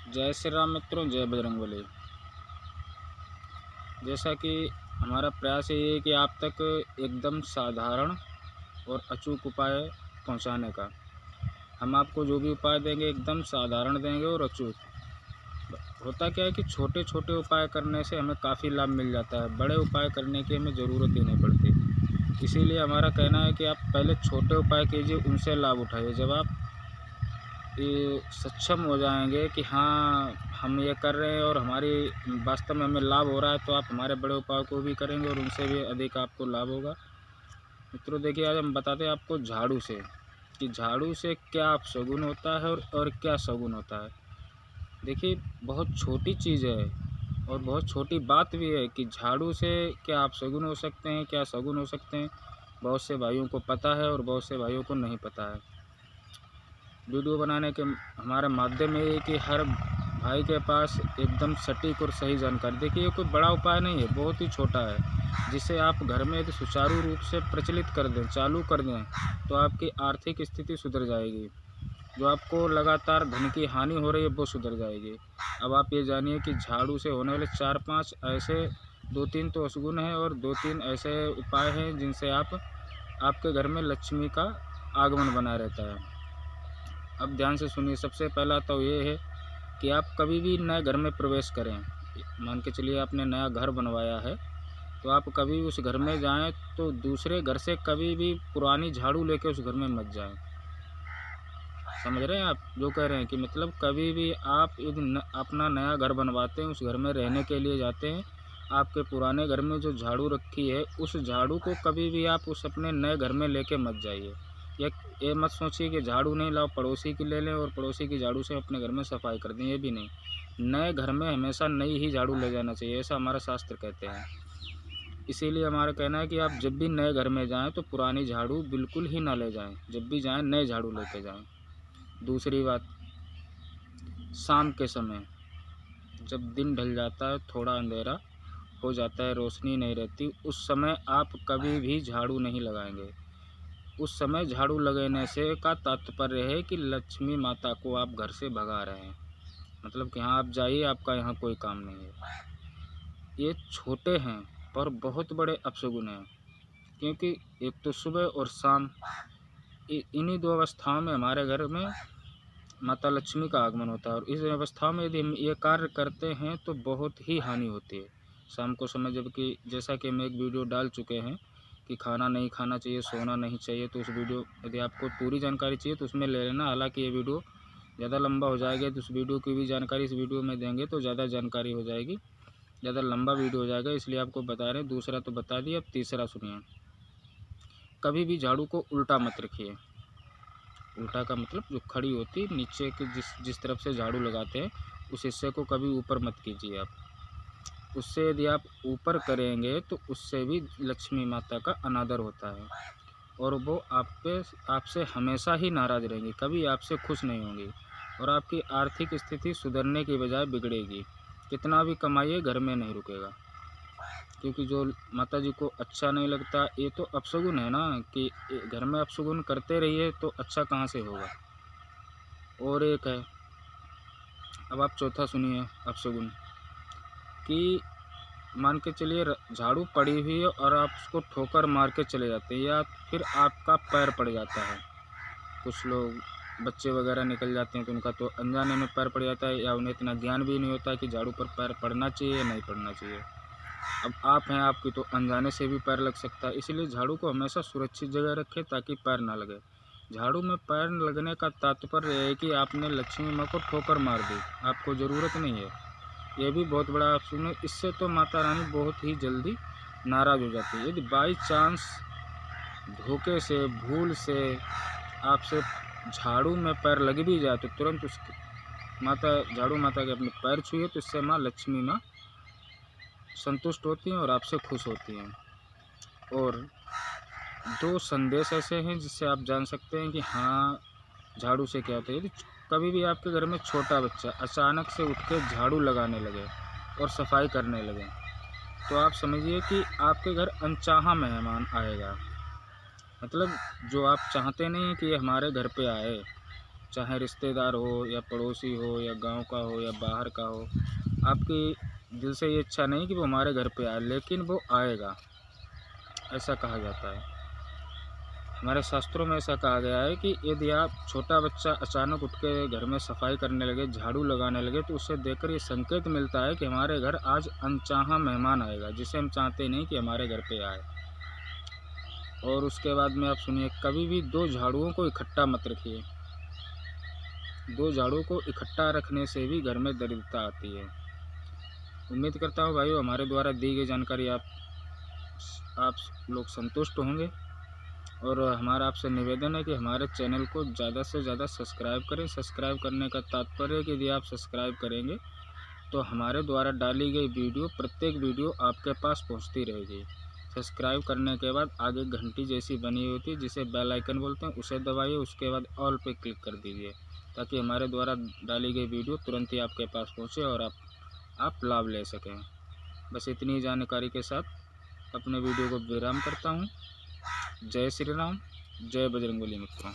जय श्री राम मित्रों, जय बजरंगबली। जैसा कि हमारा प्रयास ये है कि आप तक एकदम साधारण और अचूक उपाय पहुंचाने का। हम आपको जो भी उपाय देंगे एकदम साधारण देंगे और अचूक। होता क्या है कि छोटे छोटे उपाय करने से हमें काफ़ी लाभ मिल जाता है, बड़े उपाय करने की हमें ज़रूरत ही नहीं पड़ती। इसीलिए हमारा कहना है कि आप पहले छोटे उपाय कीजिए, उनसे लाभ उठाइए। जब आप ये सक्षम हो जाएंगे कि हाँ हम ये कर रहे हैं और हमारी वास्तव में हमें लाभ हो रहा है, तो आप हमारे बड़े उपाय को भी करेंगे और उनसे भी अधिक आपको लाभ होगा। मित्रों देखिए, आज हम बताते हैं आपको झाड़ू से कि झाड़ू से क्या अपशगुन होता है और क्या शगुन होता है। देखिए, बहुत छोटी चीज़ है और बहुत छोटी बात भी है कि झाड़ू से क्या अपशगुन हो सकते हैं, क्या शगुन हो सकते हैं। बहुत से भाइयों को पता है और बहुत से भाइयों को नहीं पता है। वीडियो बनाने के हमारा माध्यम ये है कि हर भाई के पास एकदम सटीक और सही जानकारी। देखिए, ये कोई बड़ा उपाय नहीं है, बहुत ही छोटा है, जिसे आप घर में यदि सुचारू रूप से प्रचलित कर दें, चालू कर दें, तो आपकी आर्थिक स्थिति सुधर जाएगी। जो आपको लगातार धन की हानि हो रही है वो सुधर जाएगी। अब आप ये जानिए कि झाड़ू से होने वाले 4-5 ऐसे 2-3 तो अशगुन हैं और 2-3 ऐसे उपाय हैं जिनसे आपके घर में लक्ष्मी का आगमन बना रहता है। अब ध्यान से सुनिए। सबसे पहला तो ये है कि आप कभी भी नए घर में प्रवेश करें, मान के चलिए आपने नया घर बनवाया है, तो आप कभी उस घर में जाएं तो दूसरे घर से कभी भी पुरानी झाड़ू लेके उस घर में मत जाएं। समझ रहे हैं आप जो कह रहे हैं कि मतलब कभी भी आप यदि अपना नया घर बनवाते हैं, उस घर में रहने के लिए जाते हैं, आपके पुराने घर में जो झाड़ू रखी है उस झाड़ू को कभी भी आप उस अपने नए घर में लेके मत जाइए। ये मत सोचिए कि झाड़ू नहीं लाओ पड़ोसी की ले लें और पड़ोसी की झाड़ू से अपने घर में सफाई कर दें, ये भी नहीं। नए घर में हमेशा नई ही झाड़ू ले जाना चाहिए, ऐसा हमारा शास्त्र कहते हैं। इसीलिए हमारा कहना है कि आप जब भी नए घर में जाएं तो पुरानी झाड़ू बिल्कुल ही ना ले जाएं, जब भी जाएं नए झाड़ू लेके जाएं। दूसरी बात, शाम के समय जब दिन ढल जाता है, थोड़ा अंधेरा हो जाता है, रोशनी नहीं रहती, उस समय आप कभी भी झाड़ू नहीं लगाएंगे। उस समय झाड़ू लगाने से का तात्पर्य है कि लक्ष्मी माता को आप घर से भगा रहे हैं, मतलब कि हाँ आप जाइए, आपका यहाँ कोई काम नहीं है। ये छोटे हैं पर बहुत बड़े अपशगुन हैं, क्योंकि एक तो सुबह और शाम इन्हीं दो अवस्थाओं में हमारे घर में माता लक्ष्मी का आगमन होता है और इस अवस्था में यदि हम ये कार्य करते हैं तो बहुत ही हानि होती है। शाम को समय, जबकि जैसा कि हम एक वीडियो डाल चुके हैं कि खाना नहीं खाना चाहिए, सोना नहीं चाहिए, तो उस वीडियो यदि आपको पूरी जानकारी चाहिए तो उसमें ले लेना। हालांकि ये वीडियो ज़्यादा लंबा हो जाएगा, तो उस वीडियो की भी जानकारी इस वीडियो में देंगे तो ज़्यादा जानकारी हो जाएगी, ज़्यादा लंबा वीडियो हो जाएगा, इसलिए आपको बता रहे हैं। दूसरा तो बता दिया, अब तीसरा सुनिए। कभी भी झाड़ू को उल्टा मत रखिए। उल्टा का मतलब जो खड़ी होती है नीचे के जिस तरफ से झाड़ू लगाते हैं उस हिस्से को कभी ऊपर मत कीजिए आप। उससे यदि आप ऊपर करेंगे तो उससे भी लक्ष्मी माता का अनादर होता है और वो आपसे हमेशा ही नाराज़ रहेंगी, कभी आपसे खुश नहीं होंगी और आपकी आर्थिक स्थिति सुधरने की बजाय बिगड़ेगी। कितना भी कमाइए घर में नहीं रुकेगा, क्योंकि जो माता जी को अच्छा नहीं लगता, ये तो अपशगुन है ना कि घर में अपशगुन करते रहिए तो अच्छा कहाँ से होगा। और एक है, अब आप चौथा सुनिए अपशगुन, कि मान के चलिए झाड़ू पड़ी हुई है और आप उसको ठोकर मार के चले जाते हैं या फिर आपका पैर पड़ जाता है। कुछ लोग बच्चे वगैरह निकल जाते हैं तो उनका तो अनजाने में पैर पड़ जाता है, या उन्हें इतना ज्ञान भी नहीं होता कि झाड़ू पर पैर पड़ना चाहिए या नहीं पड़ना चाहिए। अब आप हैं, आपकी तो अनजाने से भी पैर लग सकता है, इसलिए झाड़ू को हमेशा सुरक्षित जगह रखें ताकि पैर ना लगे। झाड़ू में पैर लगने का तात्पर्य है कि आपने लक्ष्मी माँ को ठोकर मार दी, आपको ज़रूरत नहीं है। यह भी बहुत बड़ा ऑप्शन है। इससे तो माता रानी बहुत ही जल्दी नाराज़ हो जाती है। यदि बाई चांस धोखे से, भूल से आपसे झाड़ू में पैर लग भी जाए तो तुरंत उसकी झाड़ू माता के अपने पैर छुए, तो इससे माँ लक्ष्मी माँ संतुष्ट होती हैं और आपसे खुश होती हैं। और 2 संदेश ऐसे हैं जिससे आप जान सकते हैं कि हाँ झाड़ू से क्या होता है। यदि कभी भी आपके घर में छोटा बच्चा अचानक से उठ के झाड़ू लगाने लगे और सफाई करने लगे, तो आप समझिए कि आपके घर अनचाहा मेहमान आएगा। मतलब जो आप चाहते नहीं हैं कि ये हमारे घर पे आए, चाहे रिश्तेदार हो या पड़ोसी हो या गांव का हो या बाहर का हो, आपकी दिल से ये इच्छा नहीं कि वो हमारे घर पे आए, लेकिन वो आएगा, ऐसा कहा जाता है। हमारे शास्त्रों में ऐसा कहा गया है कि यदि आप छोटा बच्चा अचानक उठ के घर में सफाई करने लगे, झाड़ू लगाने लगे, तो उसे देखकर ये संकेत मिलता है कि हमारे घर आज अनचाहा मेहमान आएगा, जिसे हम चाहते नहीं कि हमारे घर पे आए। और उसके बाद में आप सुनिए, कभी भी 2 झाड़ुओं को इकट्ठा मत रखिए। 2 झाड़ुओं को इकट्ठा रखने से भी घर में दरिद्रता आती है। उम्मीद करता हूँ भाइयों, हमारे द्वारा दी गई जानकारी आप लोग संतुष्ट होंगे। और हमारा आपसे निवेदन है कि हमारे चैनल को ज़्यादा से ज़्यादा सब्सक्राइब करें। सब्सक्राइब करने का तात्पर्य है कि यदि आप सब्सक्राइब करेंगे तो हमारे द्वारा डाली गई वीडियो, प्रत्येक वीडियो आपके पास पहुंचती रहेगी। सब्सक्राइब करने के बाद आगे घंटी जैसी बनी होती है, जिसे बेल आइकन बोलते हैं, उसे दबाइए। उसके बाद ऑल पे क्लिक कर दीजिए, ताकि हमारे द्वारा डाली गई वीडियो तुरंत ही आपके पास पहुँचे और आप लाभ ले सकें। बस इतनी जानकारी के साथ अपने वीडियो को विराम करता हूँ। जय श्री राम, जय बजरंगबली मित्रों।